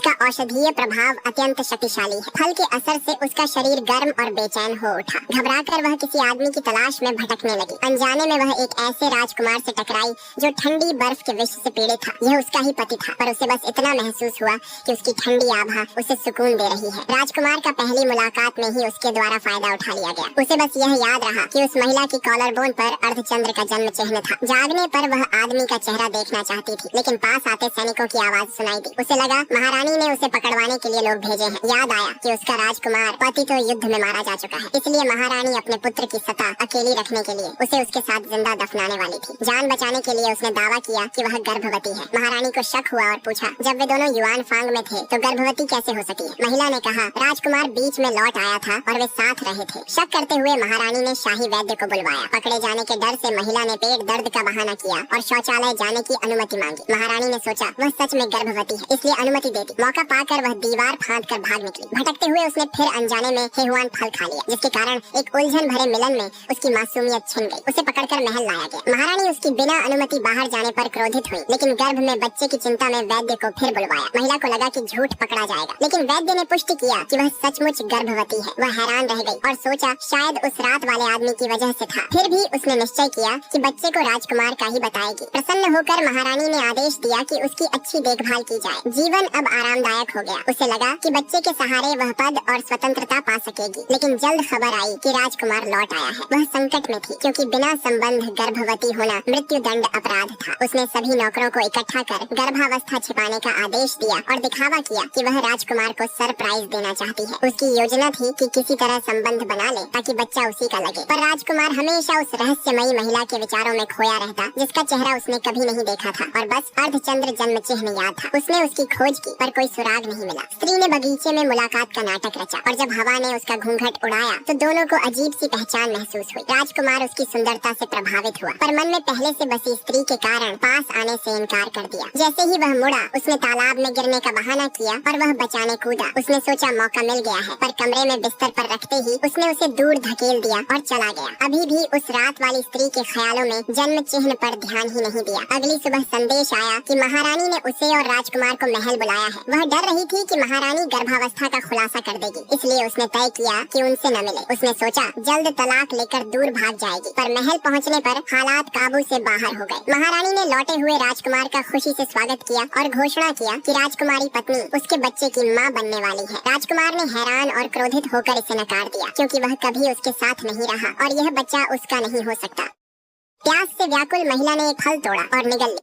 इसका औषधीय प्रभाव अत्यंत शक्तिशाली है। फल के असर से उसका शरीर गर्म और बेचैन हो उठा। घबराकर वह किसी आदमी की तलाश में भटकने लगी। अनजाने में वह एक ऐसे राजकुमार से टकराई जो ठंडी बर्फ के विष से पीड़ित था। यह उसका ही पति था, पर उसे बस इतना महसूस हुआ कि उसकी ठंडी आभा उसे सुकून दे रही है। राजकुमार का पहली मुलाकात में ही उसके द्वारा फायदा उठा लिया गया। उसे बस यह याद रहा कि उस महिला की कॉलर बोन पर अर्धचंद्र का जन्म चिन्ह था। जागने पर वह आदमी का चेहरा देखना चाहती थी, लेकिन पास आते सैनिकों की आवाज सुनाई दी। उसे लगा महारानी ने उसे पकड़वाने के लिए लोग भेजे हैं। याद आया कि उसका राजकुमार पति तो युद्ध में मारा जा चुका है, इसलिए महारानी अपने पुत्र की सत्ता अकेली रखने के लिए उसे उसके साथ जिंदा दफनाने वाली थी। जान बचाने के लिए उसने दावा किया कि वह गर्भवती है। महारानी को शक हुआ और पूछा, जब वे दोनों युआन फांग में थे तो गर्भवती कैसे हो सकी? महिला ने कहा, राजकुमार बीच में लौट आया था और वे साथ रहे थे। शक करते हुए महारानी ने शाही वैद्य को बुलवाया। पकड़े जाने के डर से महिला ने पेट दर्द का बहाना किया और शौचालय जाने की अनुमति मांगी। महारानी ने सोचा वह सच में गर्भवती है, इसलिए अनुमति दे दी। मौका पाकर वह दीवार फांदकर भाग निकली। भटकते हुए उसने फिर अनजाने में हेहुआन फल खा लिया, जिसके कारण एक उलझन भरे मिलन में उसकी मासूमियत छिन गई। उसे पकड़कर महल लाया गया। महारानी उसकी बिना अनुमति बाहर जाने पर क्रोधित हुई, लेकिन गर्भ में बच्चे की चिंता में वैद्य को फिर बुलवाया। महिला को लगा कि झूठ पकड़ा जाएगा, लेकिन वैद्य ने पुष्टि किया कि वह सचमुच गर्भवती है। वह हैरान रह गई और सोचा शायद उस रात वाले आदमी की वजह से था। फिर भी उसने निश्चय किया कि बच्चे को राजकुमार का ही बताएगी। प्रसन्न होकर महारानी ने आदेश दिया कि उसकी अच्छी देखभाल की जाए। जीवन अब आरामदायक हो गया। उसे लगा कि बच्चे के सहारे वह पद और स्वतंत्रता पा सकेगी। लेकिन जल्द खबर आई कि राजकुमार लौट आया है। वह संकट में थी, क्योंकि बिना संबंध गर्भवती होना मृत्यु दंड अपराध था। उसने सभी नौकरों को इकट्ठा कर गर्भावस्था छिपाने का आदेश दिया और दिखावा किया कि वह राजकुमार को सरप्राइज देना चाहती है। उसकी योजना थी कि किसी तरह संबंध बना ले ताकि बच्चा उसी का लगे। पर राजकुमार हमेशा उस रहस्यमयी महिला के विचारों में खोया रहता, जिसका चेहरा उसने कभी नहीं देखा था और बस अर्धचंद्र जन्म चिन्ह याद था। उसने उसकी खोज की, पर कोई सुराग नहीं मिला। स्त्री ने बगीचे में मुलाकात का नाटक रचा और जब हवा ने उसका घूंघट उड़ाया तो दोनों को अजीब सी पहचान महसूस हुई। राजकुमार उसकी सुंदरता से प्रभावित हुआ, पर मन में पहले से बसी स्त्री के कारण पास आने से इनकार कर दिया। जैसे ही वह मुड़ा, उसने तालाब में गिरने का बहाना किया और वह बचाने कूदा। उसने सोचा मौका मिल गया है, पर कमरे में बिस्तर पर रखते ही उसने उसे दूर धकेल दिया और चला गया। अभी भी उस रात वाली स्त्री के ख्यालों में जन्म चिन्ह पर ध्यान ही नहीं दिया। अगली सुबह संदेश आया कि महारानी ने उसे और राजकुमार को महल बुलाया है। वह डर रही थी कि महारानी गर्भावस्था का खुलासा कर देगी, इसलिए उसने तय किया कि उनसे न मिले। उसने सोचा जल्द तलाक लेकर दूर भाग जाएगी, पर महल पहुंचने पर हालात काबू से बाहर हो गए। महारानी ने लौटे हुए राजकुमार का खुशी से स्वागत किया और घोषणा किया कि राजकुमारी पत्नी उसके बच्चे की माँ बनने वाली है। राजकुमार ने हैरान और क्रोधित होकर इसे नकार दिया, क्योंकि वह कभी उसके साथ नहीं रहा और यह बच्चा उसका नहीं हो सकता। प्यास से व्याकुल महिला ने एक फल तोड़ा और निगल ली।